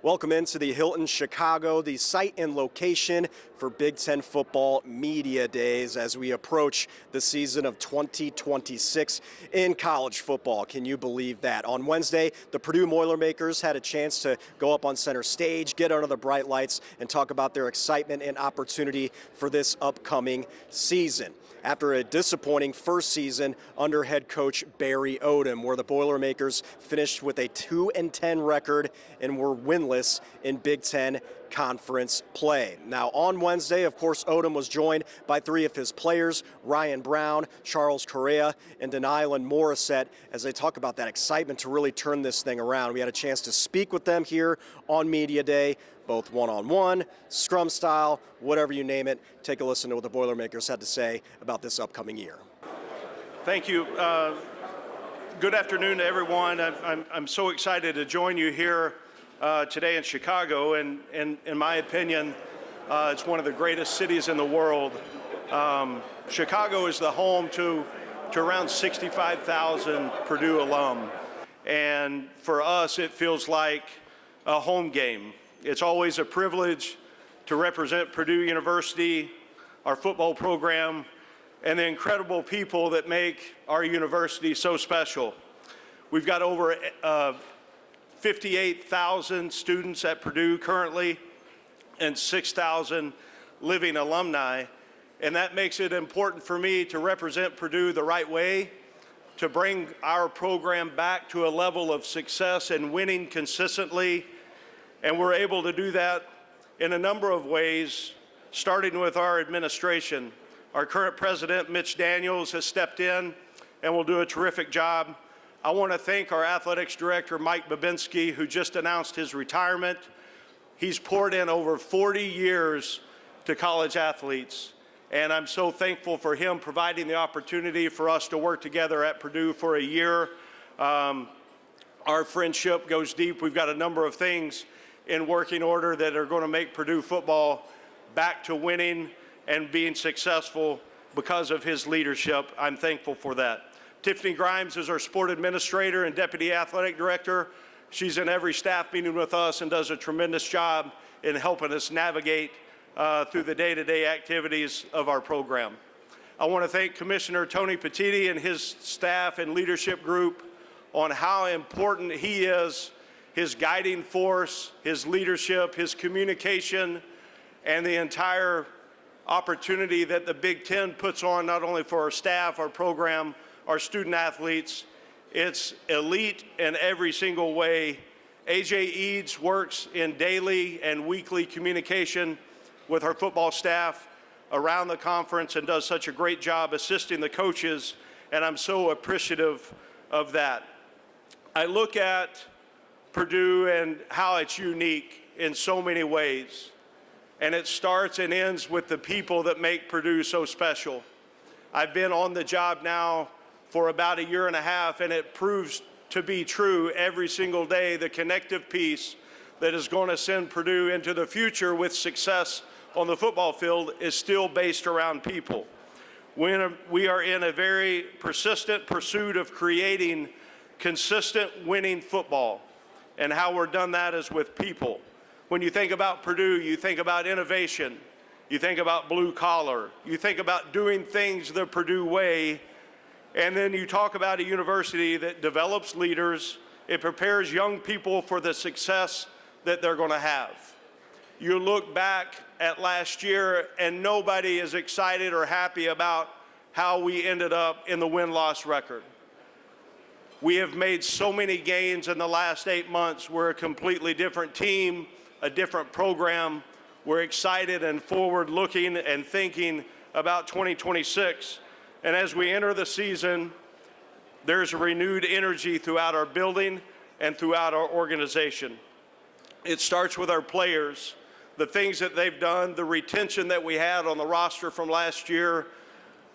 Welcome into the Hilton Chicago, the site and location for Big Ten football media days as we approach the season of 2026 in college football. Can you believe that? On Wednesday, the Purdue Boilermakers had a chance to go up on center stage, get under the bright lights, and talk about their excitement and opportunity for this upcoming season. After a disappointing first season under head coach Barry Odom, where the Boilermakers finished with a 2-10 record and were winless in Big Ten conference play. Now on Wednesday, of course, Odom was joined by three of his players, Ryan Brown, Charles Correa, and Denilan Moriceette, as they talk about that excitement to really turn this thing around. We had a chance to speak with them here on Media Day, both one-on-one, scrum style, whatever you name it. Take a listen to what the Boilermakers had to say about this upcoming year. Thank you. Good afternoon to everyone. I'm so excited to join you here today in Chicago, and in my opinion, it's one of the greatest cities in the world. Chicago is the home to around 65,000 Purdue alum, and for us, it feels like a home game. It's always a privilege to represent Purdue University, our football program, and the incredible people that make our university so special. We've got over 58,000 students at Purdue currently and 6,000 living alumni, and that makes it important for me to represent Purdue the right way, to bring our program back to a level of success and winning consistently. And we're able to do that in a number of ways, starting with our administration. Our current president, Mitch Daniels, has stepped in and will do a terrific job. I want to thank our athletics director, Mike Babinski, who just announced his retirement. He's poured in over 40 years to college athletes, and I'm so thankful for him providing the opportunity for us to work together at Purdue for a year. Our friendship goes deep. We've got a number of things in working order that are going to make Purdue football back to winning and being successful because of his leadership. I'm thankful for that. Tiffany Grimes is our sport administrator and deputy athletic director. She's in every staff meeting with us and does a tremendous job in helping us navigate through the day-to-day activities of our program. I want to thank Commissioner Tony Petitti and his staff and leadership group on how important he is, his guiding force, his leadership, his communication, and the entire opportunity that the Big Ten puts on not only for our staff, our program, our student athletes. It's elite in every single way. AJ Eads works in daily and weekly communication with our football staff around the conference and does such a great job assisting the coaches, and I'm so appreciative of that. I look at Purdue and how it's unique in so many ways. And it starts and ends with the people that make Purdue so special. I've been on the job now for about a year and a half, and it proves to be true every single day. The connective piece that is going to send Purdue into the future with success on the football field is still based around people. We are in a very persistent pursuit of creating consistent winning football. And how we're done that is with people. When you think about Purdue, you think about innovation, you think about blue collar, you think about doing things the Purdue way, and then you talk about a university that develops leaders, it prepares young people for the success that they're going to have. You look back at last year and nobody is excited or happy about how we ended up in the win-loss record. We have made so many gains in the last 8 months. We're a completely different team, a different program. We're excited and forward-looking and thinking about 2026. And as we enter the season, there's a renewed energy throughout our building and throughout our organization. It starts with our players, the things that they've done, the retention that we had on the roster from last year,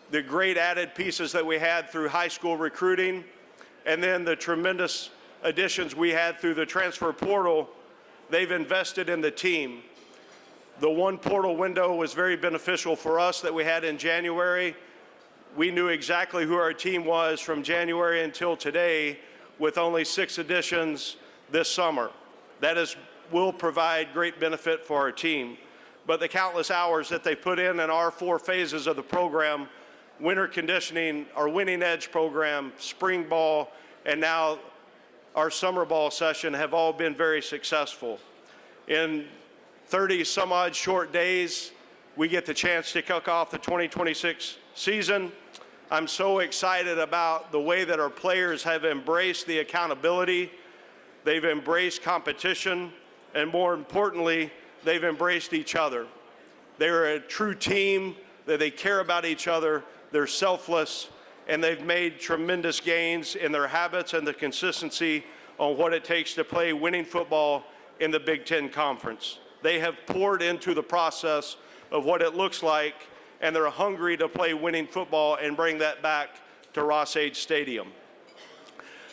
the great added pieces that we had through high school recruiting, and then the tremendous additions we had through the transfer portal. They've invested in the team. The one portal window was very beneficial for us that we had in January. We knew exactly who our team was from January until today with only 6 additions this summer. That has will provide great benefit for our team. But the countless hours that they put in our 4 phases of the program, winter conditioning, our winning edge program, spring ball, and now our summer ball session have all been very successful. In 30 some odd short days, we get the chance to kick off the 2026 season. I'm so excited about the way that our players have embraced the accountability, they've embraced competition, and more importantly, they've embraced each other. They're a true team, that they care about each other, they're selfless, and they've made tremendous gains in their habits and the consistency on what it takes to play winning football in the Big Ten Conference. They have poured into the process of what it looks like, and they're hungry to play winning football and bring that back to Ross-Ade Stadium.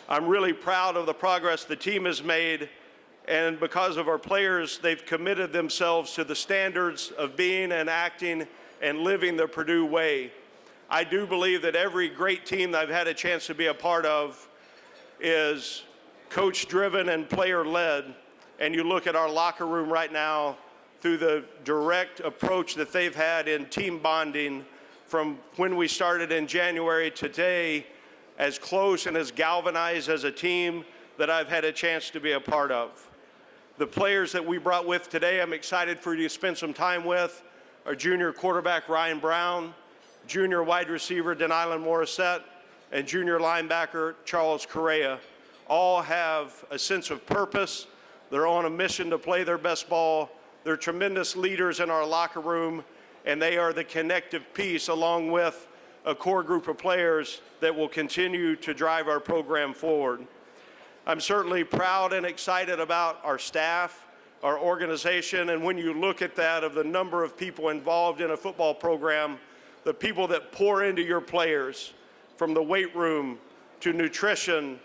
I'm really proud of the progress the team has made, and because of our players, they've committed themselves to the standards of being and acting and living the Purdue way. I do believe that every great team that I've had a chance to be a part of is coach-driven and player-led, and you look at our locker room right now through the direct approach that they've had in team bonding from when we started in January to today, as close and as galvanized as a team that I've had a chance to be a part of. The players that we brought with today, I'm excited for you to spend some time with, our junior quarterback Ryan Brown, junior wide receiver Denylin Moriceette, and junior linebacker Charles Correa. All have a sense of purpose. They're on a mission to play their best ball. They're tremendous leaders in our locker room, and they are the connective piece along with a core group of players that will continue to drive our program forward. I'm certainly proud and excited about our staff, our organization, and when you look at that, of the number of people involved in a football program, the people that pour into your players, from the weight room to nutrition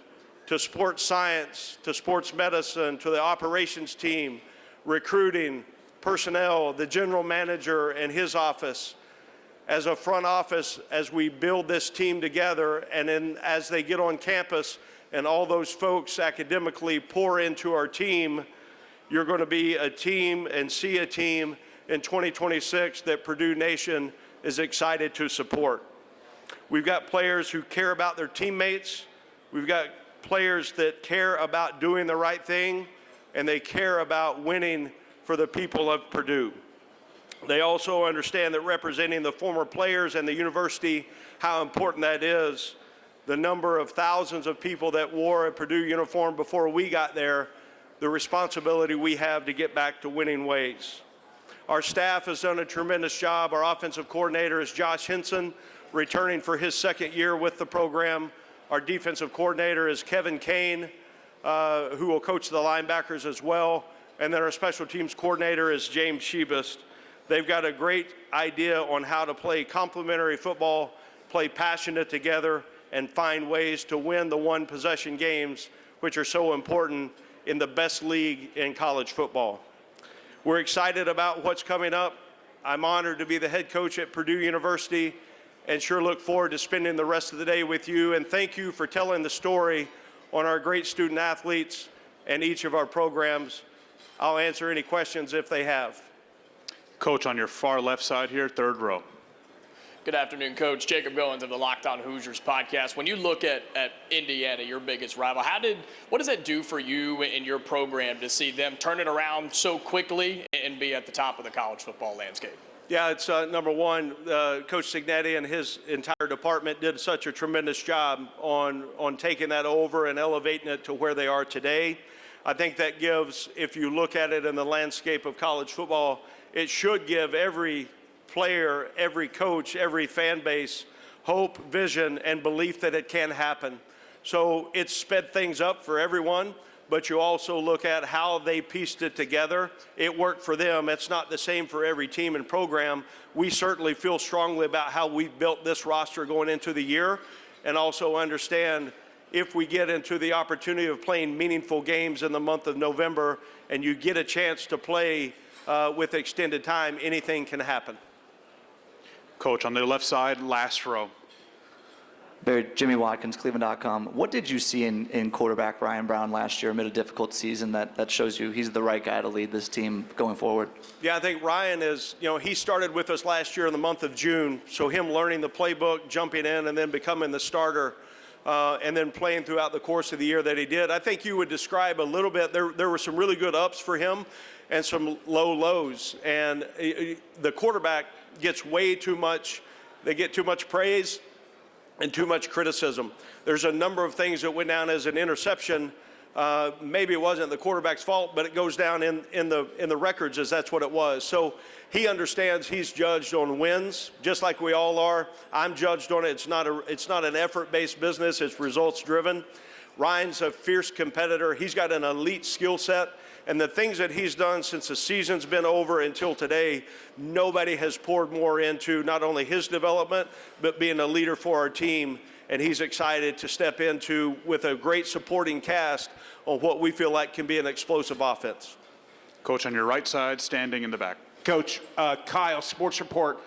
to sports science to sports medicine to the operations team, recruiting, personnel, the general manager and his office, as a front office, as we build this team together, and then as they get on campus and all those folks academically pour into our team, you're going to be a team and see a team in 2026 that Purdue Nation is excited to support. We've got players who care about their teammates. We've got players that care about doing the right thing, and they care about winning for the people of Purdue. They also understand that representing the former players and the university, how important that is. The number of thousands of people that wore a Purdue uniform before we got there, the responsibility we have to get back to winning ways. Our staff has done a tremendous job. Our offensive coordinator is Josh Henson, returning for his second year with the program. Our defensive coordinator is Kevin Kane, who will coach the linebackers as well. And then our special teams coordinator is James Shebist. They've got a great idea on how to play complementary football, play passionate together, and find ways to win the one-possession games, which are so important in the best league in college football. We're excited about what's coming up. I'm honored to be the head coach at Purdue University, and sure look forward to spending the rest of the day with you. And thank you for telling the story on our great student athletes and each of our programs. I'll answer any questions if they have. Coach, on your far left side here, third row. Good afternoon, Coach. Jacob Goins of the Locked On Hoosiers podcast. When you look at Indiana, your biggest rival, what does that do for you and your program to see them turn it around so quickly and be at the top of the college football landscape? Yeah, it's number one, Coach Signetti and his entire department did such a tremendous job on taking that over and elevating it to where they are today. I think that gives, if you look at it in the landscape of college football, it should give every player, every coach, every fan base hope, vision, and belief that it can happen. So it's sped things up for everyone, but you also look at how they pieced it together. It worked for them. It's not the same for every team and program. We certainly feel strongly about how we built this roster going into the year, and also understand if we get into the opportunity of playing meaningful games in the month of November and you get a chance to play with extended time, anything can happen. Coach, on the left side, last row. Barry, Jimmy Watkins, Cleveland.com. What did you see in quarterback Ryan Brown last year amid a difficult season that shows you he's the right guy to lead this team going forward? Yeah, I think Ryan is, he started with us last year in the month of June, so him learning the playbook, jumping in, and then becoming the starter, and then playing throughout the course of the year that he did. I think you would describe a little bit, there were some really good ups for him and some low lows, and the quarterback gets way too much, they get too much praise and too much criticism. There's a number of things that went down as an interception. Maybe it wasn't the quarterback's fault, but it goes down in the records as that's what it was. So he understands he's judged on wins, just like we all are. I'm judged on it. It's not an effort-based business. It's results-driven. Ryan's a fierce competitor. He's got an elite skill set. And the things that he's done since the season's been over until today, nobody has poured more into not only his development, but being a leader for our team. And he's excited to step into with a great supporting cast on what we feel like can be an explosive offense. Coach on your right side, standing in the back. Coach, Kyle, Sports Report.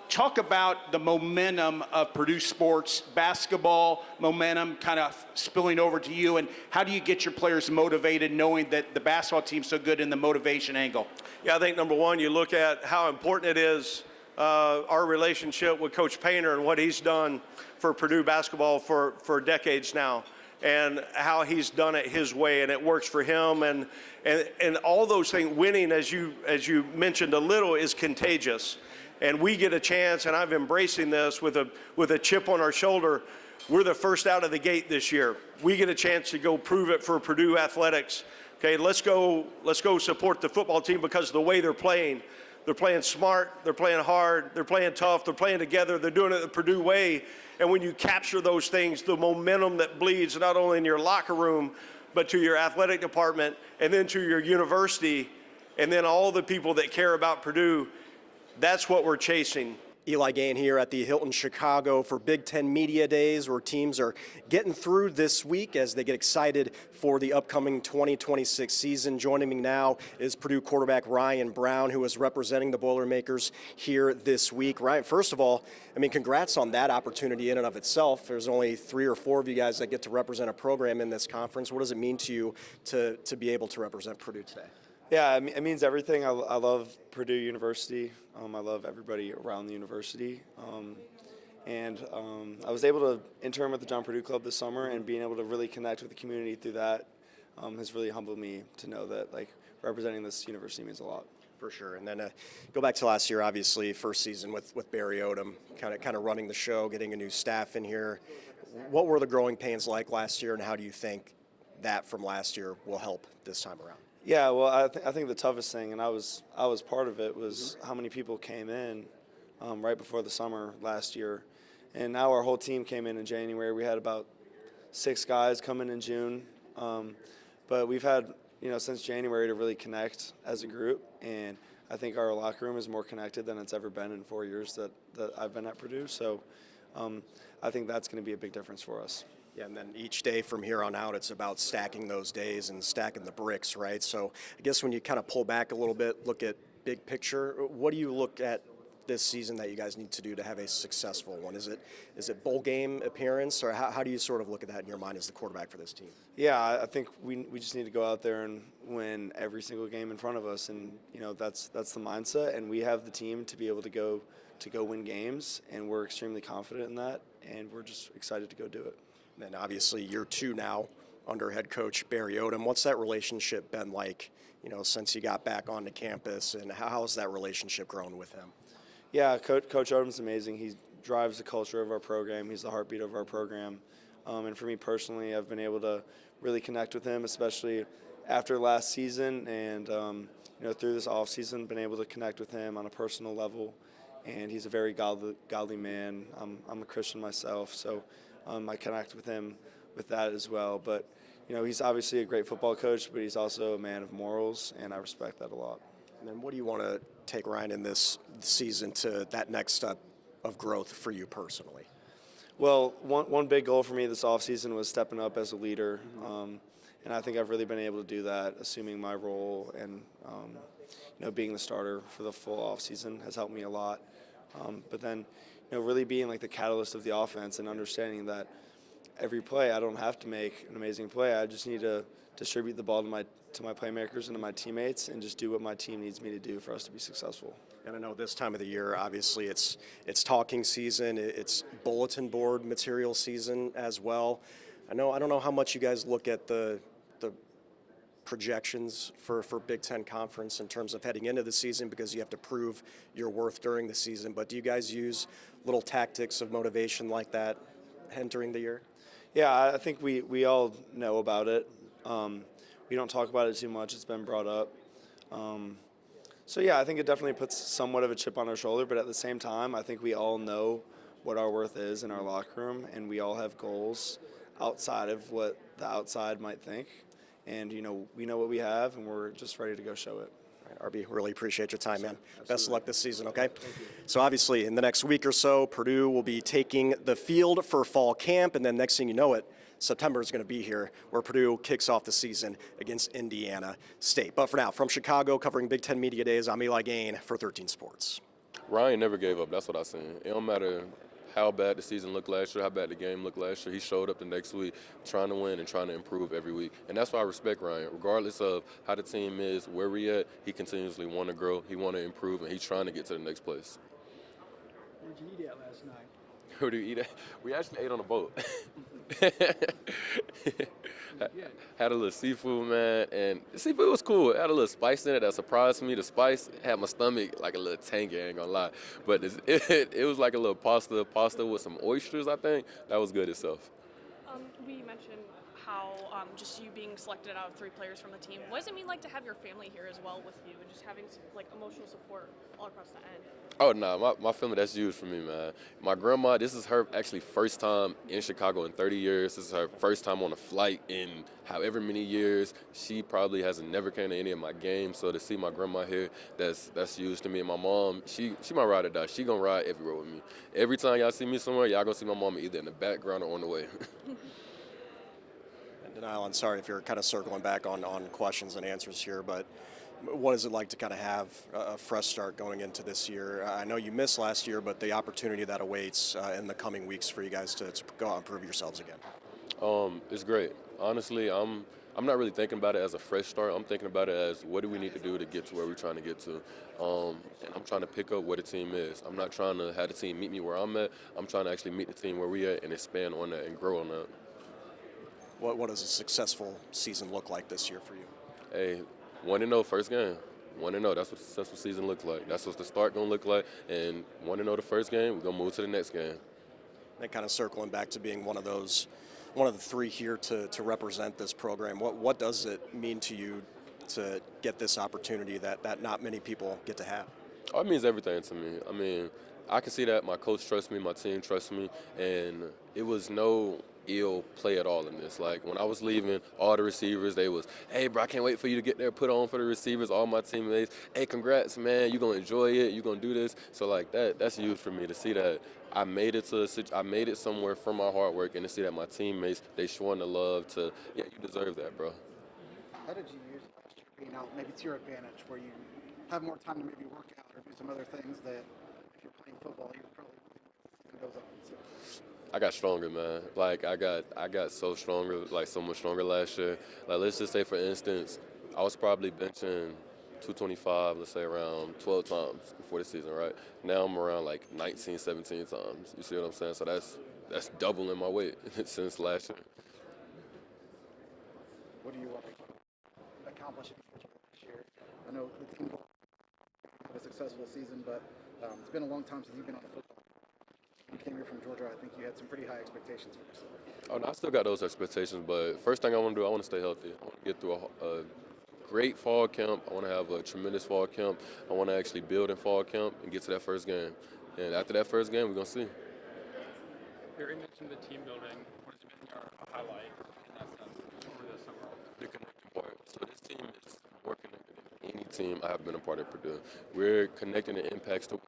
Talk about the momentum of Purdue sports, basketball momentum kind of spilling over to you, and how do you get your players motivated knowing that the basketball team's so good in the motivation angle? Yeah, I think number one, you look at how important it is, our relationship with Coach Painter and what he's done for Purdue basketball for decades now, and how he's done it his way, and it works for him, and all those things. Winning, as you mentioned a little, is contagious. And we get a chance, and I'm embracing this with a chip on our shoulder. We're the first out of the gate this year. We get a chance to go prove it for Purdue athletics. Okay, let's go support the football team because of the way they're playing. They're playing smart, they're playing hard, they're playing tough, they're playing together, they're doing it the Purdue way. And when you capture those things, the momentum that bleeds not only in your locker room, but to your athletic department, and then to your university, and then all the people that care about Purdue, that's what we're chasing. Eli Gain here at the Hilton Chicago for Big Ten Media Days, where teams are getting through this week as they get excited for the upcoming 2026 season. Joining me now is Purdue quarterback Ryan Brown, who is representing the Boilermakers here this week. Ryan, first of all, congrats on that opportunity in and of itself. There's only 3 or 4 of you guys that get to represent a program in this conference. What does it mean to you to be able to represent Purdue today? Yeah, it means everything. I love Purdue University. I love everybody around the university. I was able to intern with the John Purdue Club this summer, and being able to really connect with the community through that has really humbled me to know that representing this university means a lot. For sure. And then go back to last year, obviously, first season with Barry Odom, kind of running the show, getting a new staff in here. What were the growing pains like last year, and how do you think that from last year will help this time around? Yeah, well, I think the toughest thing, and I was part of it, was how many people came in right before the summer last year. And now our whole team came in January. We had about 6 guys come in June. But we've had, since January to really connect as a group. And I think our locker room is more connected than it's ever been in 4 years that I've been at Purdue. So I think that's going to be a big difference for us. Yeah, and then each day from here on out, it's about stacking those days and stacking the bricks, right? So I guess when you kind of pull back a little bit, look at big picture, what do you look at this season that you guys need to do to have a successful one? Is it bowl game appearance, or how do you sort of look at that in your mind as the quarterback for this team? Yeah, I think we just need to go out there and win every single game in front of us, and that's the mindset, and we have the team to be able to go win games, and we're extremely confident in that, and we're just excited to go do it. And obviously year 2 now under head coach Barry Odom. What's that relationship been like, since you got back onto campus, and how's that relationship grown with him? Yeah, Coach Odom's amazing. He drives the culture of our program. He's the heartbeat of our program. And for me personally, I've been able to really connect with him, especially after last season, and through this off season, been able to connect with him on a personal level. And he's a very godly man. I'm a Christian myself, so I connect with him with that as well. But he's obviously a great football coach, but he's also a man of morals, and I respect that a lot. And then what do you want to take Ryan in this season to that next step of growth for you personally? Well, one big goal for me this offseason was stepping up as a leader, and I think I've really been able to do that, assuming my role, and being the starter for the full offseason has helped me a lot. But then, really being like the catalyst of the offense and understanding that every play I don't have to make an amazing play. I just need to distribute the ball to my playmakers and to my teammates and just do what my team needs me to do for us to be successful. And I know this time of the year, obviously, it's talking season, it's bulletin board material season as well. I don't know how much you guys look at the projections for Big Ten Conference in terms of heading into the season, because you have to prove your worth during the season. But do you guys use little tactics of motivation like that entering the year? Yeah, I think we all know about it. We don't talk about it too much. It's been brought up. So, yeah, I think it definitely puts somewhat of a chip on our shoulder. But at the same time, I think we all know what our worth is in our locker room, and we all have goals outside of what the outside might think. And, we know what we have, and we're just ready to go show it. RB, really appreciate your time, man. Absolutely. Best of luck this season, okay? So obviously, in the next week or so, Purdue will be taking the field for fall camp, and then next thing you know it, September is going to be here, where Purdue kicks off the season against Indiana State. But for now, from Chicago, covering Big Ten Media Days, I'm Eli Gain for 13 Sports. Ryan never gave up. That's what I seen. It don't matter how bad the season looked last year, how bad the game looked last year. He showed up the next week trying to win and trying to improve every week. And that's why I respect Ryan. Regardless of how the team is, where we at, he continuously want to grow, he want to improve, and he's trying to get to the next place. Where'd you eat at last night? Where do you eat at? We actually ate on a boat. Had a little seafood, man, and the seafood was cool. It had a little spice in it that surprised me. The spice had my stomach like a little tangy, I ain't gonna lie. But it was like a little pasta with some oysters, I think. That was good itself. We mentioned how just you being selected out of 3 players from the team. What does it mean like to have your family here as well with you and just having like emotional support all across the end? Oh, no, my family, that's huge for me, man. My grandma, this is her actually first time in Chicago in 30 years. This is her first time on a flight in however many years. She probably has never came to any of my games, so to see my grandma here, that's huge to me. And my mom, she my ride or die. She gonna ride everywhere with me. Every time y'all see me somewhere, y'all gonna see my mom either in the background or on the way. And Alan, sorry if you're kind of circling back on questions and answers here, but what is it like to kind of have a fresh start going into this year? I know you missed last year, but the opportunity that awaits in the coming weeks for you guys to go out and prove yourselves again. It's great. Honestly, I'm not really thinking about it as a fresh start. I'm thinking about it as what do we need to do to get to where we're trying to get to. And I'm trying to pick up where the team is. I'm not trying to have the team meet me where I'm at. I'm trying to actually meet the team where we at and expand on that and grow on that. What does a successful season look like this year for you? Hey, 1-0 first game. 1-0, that's what a successful season looks like. That's what the start going to look like. And 1-0 the first game, we're going to move to the next game. And kind of circling back to being one of the 3 here to represent this program, what does it mean to you to get this opportunity that not many people get to have? Oh, it means everything to me. I mean, I can see that my coach trusts me, my team trusts me, and it was no ill play at all in this. Like, when I was leaving, all the receivers, they was, hey, bro, I can't wait for you to get there, put on for the receivers, all my teammates. Hey, congrats, man, you're going to enjoy it, you're going to do this. So, like, that's huge for me to see that I made it somewhere from my hard work, and to see that my teammates, they showing the love to, yeah, you deserve that, bro. How did you use last year being out, maybe to your advantage, where you have more time to maybe work out or do some other things that if you're playing football, you're probably goes on. So. I got stronger, man. Like, I got so stronger, like so much stronger last year. Like, let's just say, for instance, I was probably benching 225, let's say around 12 times before the season, right? Now I'm around like 19, 17 times. You see what I'm saying? So that's doubling my weight since last year. What do you want to accomplish this year? I know the team had a successful season, but it's been a long time since you've been on the football. You came here from Georgia. I think you had some pretty high expectations for yourself. Oh, no, I still got those expectations, but first thing I want to do, I want to stay healthy. I want to get through a great fall camp. I want to have a tremendous fall camp. I want to actually build in fall camp and get to that first game. And after that first game, we're going to see. Barry mentioned the team building. What has been your highlight in that sense over the summer? The connecting part. So this team is more connected than any team I have been a part of Purdue. We're connecting the impacts to.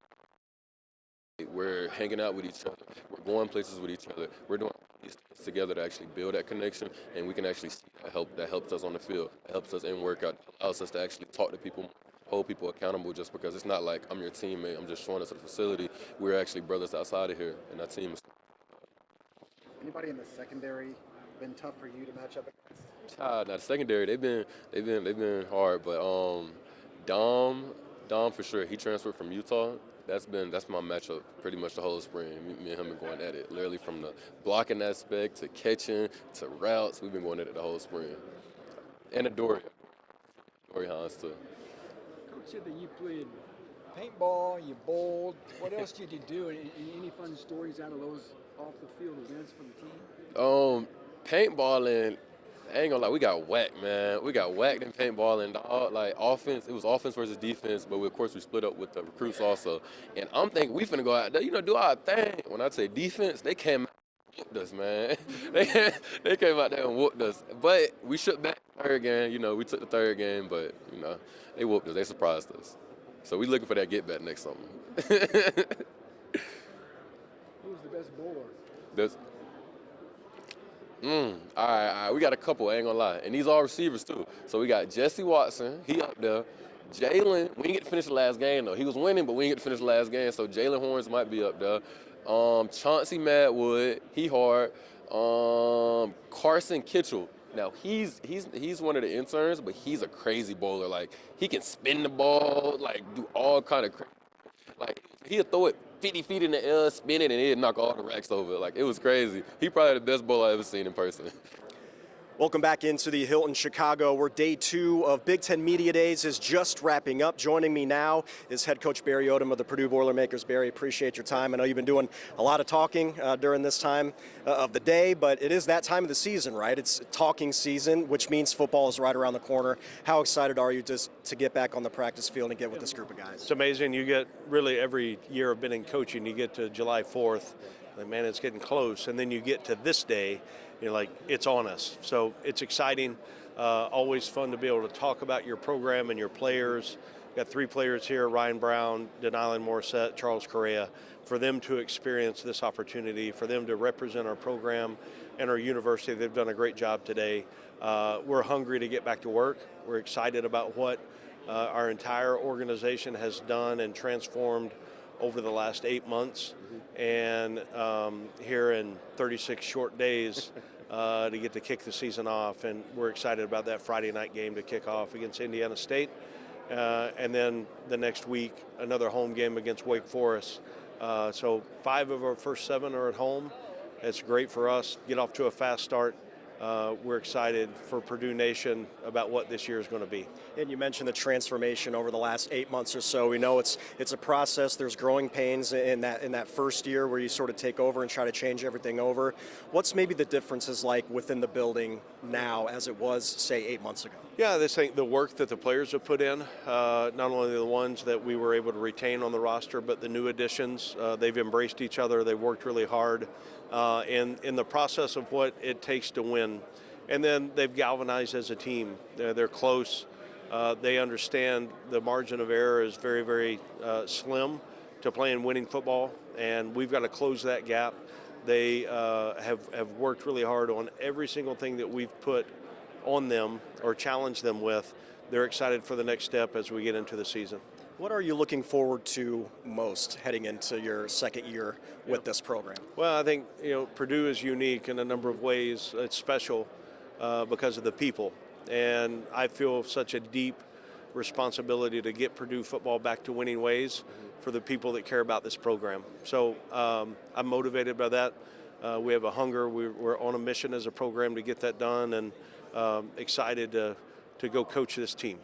We're hanging out with each other. We're going places with each other. We're doing these things together to actually build that connection, and we can actually see that helps us on the field. That helps us in workout. It allows us to actually talk to people more. hold people accountable just because it's not like I'm your teammate, I'm just showing us at the facility. We're actually brothers outside of here, and that team is. Anybody in the secondary been tough for you to match up against? Now the secondary, they've been hard, but Dom for sure. He transferred from Utah. That's my matchup pretty much the whole spring. Me and him been going at it, literally from the blocking aspect to catching to routes. We've been going at it the whole spring. And Dory Hines too. Coach said that you played paintball, you bowled. What else did you do? Any fun stories out of those off the field events for the team? Paintballing, I ain't gonna lie, we got whacked, man. We got whacked in paintballing. Like offense, it was offense versus defense, but of course we split up with the recruits also. And I'm thinking we finna go out there, do our thing. When I say defense, they came out and whooped us, man. they came out there and whooped us. But we shook back the third game. We took the third game, but they whooped us. They surprised us. So we looking for that get back next summer. Who's the best bowler? All right. We got a couple, I ain't gonna lie. And these are receivers, too. So we got Jesse Watson, he up there. Jalen, we didn't get to finish the last game, though. He was winning, but we didn't get to finish the last game, so Jalen Horns might be up there. Chauncey Madwood, he hard. Carson Kitchell. Now, he's one of the interns, but he's a crazy bowler. Like, he can spin the ball, do all kind of crazy. He'll throw it 50 feet in the air, spin it, and it'd knock all the racks over. It was crazy. He probably the best bowler I've ever seen in person. Welcome back into the Hilton Chicago, where day 2 of Big Ten Media Days is just wrapping up. Joining me now is head coach Barry Odom of the Purdue Boilermakers. Barry, appreciate your time. I know you've been doing a lot of talking during this time of the day, but it is that time of the season, right? It's talking season, which means football is right around the corner. How excited are you just to get back on the practice field and get with this group of guys? It's amazing. You get really every year I've been in coaching, you get to July 4th, man, it's getting close. And then you get to this day, you're like, it's on us. So it's exciting. Always fun to be able to talk about your program and your players. Got 3 players here, Ryan Brown, Denylin Moriceette, Charles Correa, for them to experience this opportunity, for them to represent our program and our university. They've done a great job today. We're hungry to get back to work. We're excited about what our entire organization has done and transformed over the last 8 months. And here in 36 short days to get to kick the season off. And we're excited about that Friday night game to kick off against Indiana State. And then the next week, another home game against Wake Forest. So 5 of our first 7 are at home. It's great for us. Get off to a fast start. We're excited for Purdue Nation about what this year is going to be. And you mentioned the transformation over the last 8 months or so. We know it's a process. There's growing pains in that first year where you sort of take over and try to change everything over. What's maybe the differences like within the building now as it was, say, 8 months ago? Yeah, this ain't the work that the players have put in, not only the ones that we were able to retain on the roster, but the new additions. They've embraced each other. They've worked really hard in the process of what it takes to win. And then they've galvanized as a team. They're close. They understand the margin of error is very, very slim to playing winning football, and we've got to close that gap. They have worked really hard on every single thing that we've put on them or challenged them with. They're excited for the next step as we get into the season. What are you looking forward to most heading into your second year with this program? Well, I think Purdue is unique in a number of ways. It's special because of the people, and I feel such a deep responsibility to get Purdue football back to winning ways for the people that care about this program. So I'm motivated by that. We have a hunger. We're on a mission as a program to get that done, and excited to go coach this team.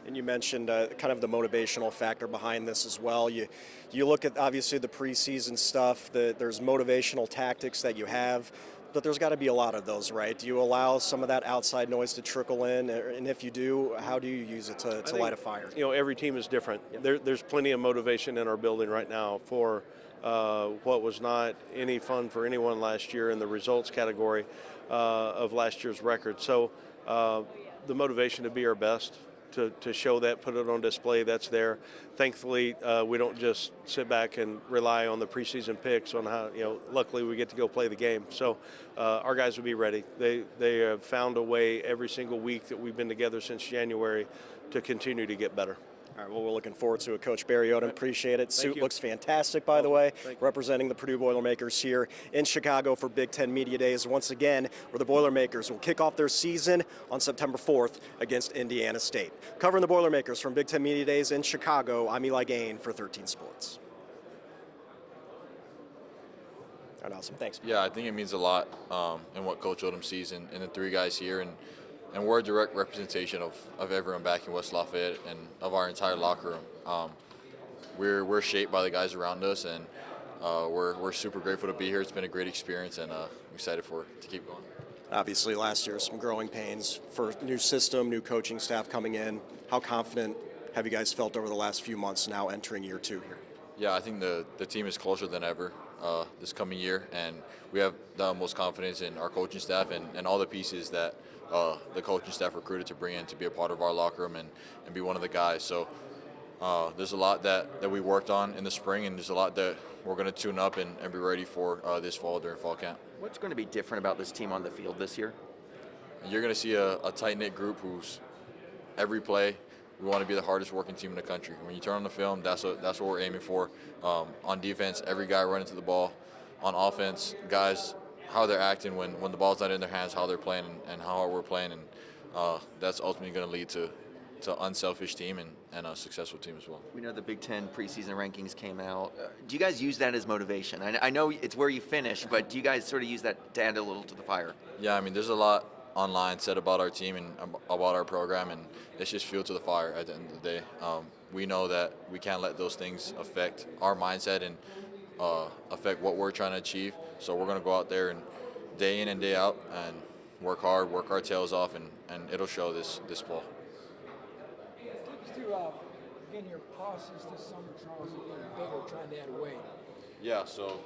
And you mentioned kind of the motivational factor behind this as well. You look at obviously the preseason stuff. There's motivational tactics that you have, but there's got to be a lot of those, right? Do you allow some of that outside noise to trickle in? And if you do, how do you use it to light a fire? Every team is different. Yep. There's plenty of motivation in our building right now for what was not any fun for anyone last year in the results category of last year's record. So the motivation to be our best, to show that, put it on display, that's there. Thankfully, we don't just sit back and rely on the preseason picks on how, luckily we get to go play the game. So our guys will be ready. They have found a way every single week that we've been together since January to continue to get better. All right, well, we're looking forward to it. Coach Barry Odom, appreciate it. Suit looks fantastic, by the way, representing the Purdue Boilermakers here in Chicago for Big Ten Media Days once again, where the Boilermakers will kick off their season on September 4th against Indiana State. Covering the Boilermakers from Big Ten Media Days in Chicago, I'm Eli Gain for 13 Sports. All right, awesome. Thanks. Yeah, I think it means a lot in what Coach Odom sees in the three guys here, and we're a direct representation of everyone back in West Lafayette and of our entire locker room. We're shaped by the guys around us, and we're super grateful to be here. It's been a great experience, and I'm excited to keep going. Obviously, last year, some growing pains for new system, new coaching staff coming in. How confident have you guys felt over the last few months now entering year 2 here? Yeah, I think the team is closer than ever this coming year, and we have the utmost confidence in our coaching staff and all the pieces that the coaching staff recruited to bring in to be a part of our locker room and be one of the guys. So there's a lot that we worked on in the spring, and there's a lot that we're going to tune up and be ready for this fall during fall camp. What's going to be different about this team on the field this year? You're going to see a tight-knit group who's every play. We want to be the hardest working team in the country. When you turn on the film, that's what we're aiming for. On defense, every guy running to the ball. On offense, guys, how they're acting when the ball's not in their hands, how they're playing, and how hard we're playing. And that's ultimately going to lead to unselfish team and a successful team as well. We know the Big Ten preseason rankings came out. Do you guys use that as motivation? I know it's where you finish, but do you guys sort of use that to add a little to the fire? Yeah, I mean, there's a lot online said about our team and about our program, and it's just fuel to the fire at the end of the day. We know that we can't let those things affect our mindset and affect what we're trying to achieve. So we're going to go out there and day in and day out and work hard, work our tails off, and it'll show this fall. Take us through, again, your process this summer, Charles, of getting bigger, trying to add weight. Yeah, so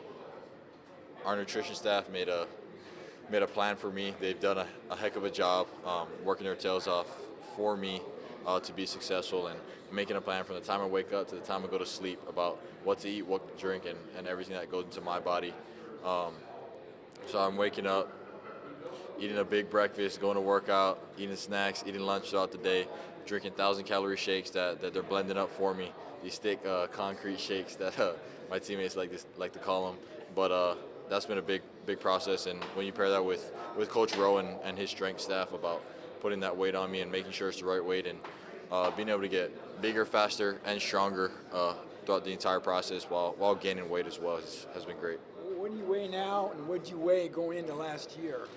our nutrition staff made a plan for me. They've done a heck of a job working their tails off for me to be successful and making a plan from the time I wake up to the time I go to sleep about what to eat, what to drink, and everything that goes into my body. So I'm waking up, eating a big breakfast, going to work out, eating snacks, eating lunch throughout the day, drinking 1,000-calorie shakes that they're blending up for me, these thick concrete shakes that my teammates like to call them. But that's been a big process, and when you pair that with Coach Rowe and his strength staff about putting that weight on me and making sure it's the right weight and being able to get bigger, faster, and stronger throughout the entire process while gaining weight as well has been great. What do you weigh now, and what did you weigh going into last year?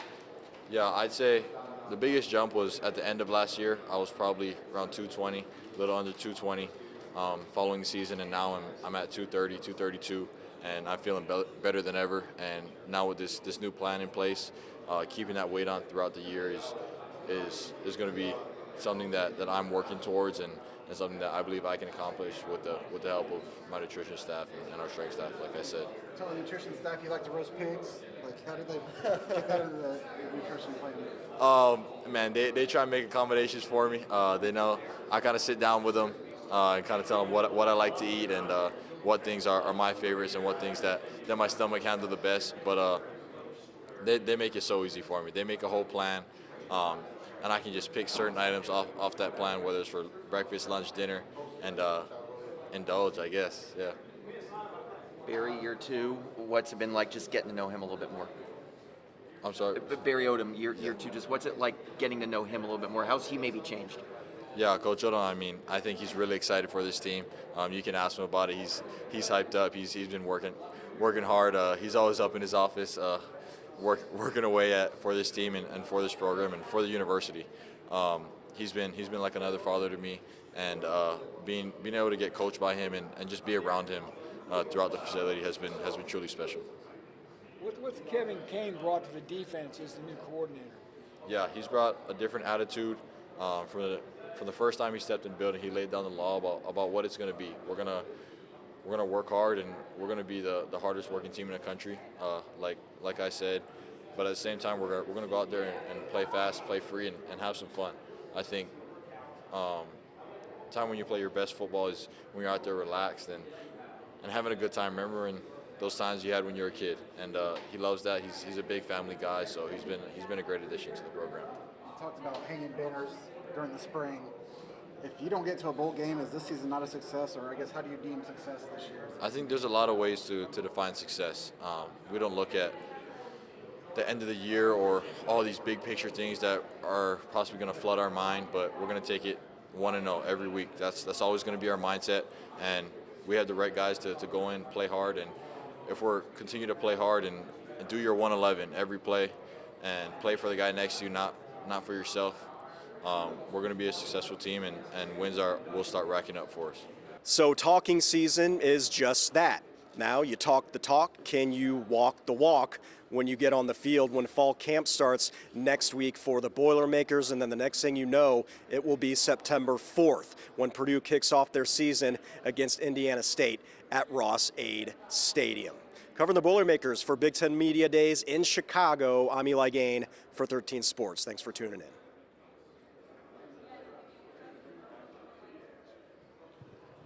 Yeah, I'd say the biggest jump was at the end of last year. I was probably around 220, a little under 220 following the season, and now I'm at 230, 232. And I'm feeling better than ever. And now with this new plan in place, keeping that weight on throughout the year is going to be something that I'm working towards and something that I believe I can accomplish with the help of my nutrition staff and our strength staff, like I said. Tell the nutrition staff you like to roast pigs. Like, how did they get that into the nutrition plan? Man, they try and make accommodations for me. They know I kind of sit down with them and kind of tell them what I like to eat and what things are my favorites and what things that my stomach handle the best. But they make it so easy for me. They make a whole plan, and I can just pick certain items off that plan, whether it's for breakfast, lunch, dinner, and indulge, I guess. Yeah. Barry, year 2, what's it been like just getting to know him a little bit more? I'm sorry? Barry Odom, year 2, just what's it like getting to know him a little bit more? How's he maybe changed? Yeah, Coach Odom, I mean, I think he's really excited for this team. You can ask him about it. He's hyped up. He's been working hard. He's always up in his office working away for this team and for this program and for the university. He's been like another father to me, and being able to get coached by him and just be around him throughout the facility has been truly special. What's Kevin Kane brought to the defense as the new coordinator? Yeah, he's brought a different attitude from the first time he stepped in the building. He laid down the law about what it's going to be. We're gonna work hard, and we're gonna be the hardest working team in the country, like I said. But at the same time, we're gonna go out there and play fast, play free, and have some fun. I think time when you play your best football is when you're out there relaxed and having a good time, remembering those times you had when you were a kid. And he loves that. He's a big family guy, so he's been a great addition to the program. You talked about hanging banners during the spring. if you don't get to a bowl game, is this season not a success? Or I guess how do you deem success this year? I think there's a lot of ways to define success. We don't look at the end of the year or all these big picture things that are possibly going to flood our mind, but we're going to take it 1-0 every week. That's always going to be our mindset, and we have the right guys to go in, play hard, and if we're continue to play hard and do your 111 every play and play for the guy next to you, not for yourself, we're going to be a successful team, and wins will start racking up for us. So talking season is just that. Now you talk the talk, can you walk the walk when you get on the field when fall camp starts next week for the Boilermakers, and then the next thing you know, it will be September 4th when Purdue kicks off their season against Indiana State at Ross-Ade Stadium. Covering the Boilermakers for Big Ten Media Days in Chicago, I'm Eli Gain for 13 Sports. Thanks for tuning in.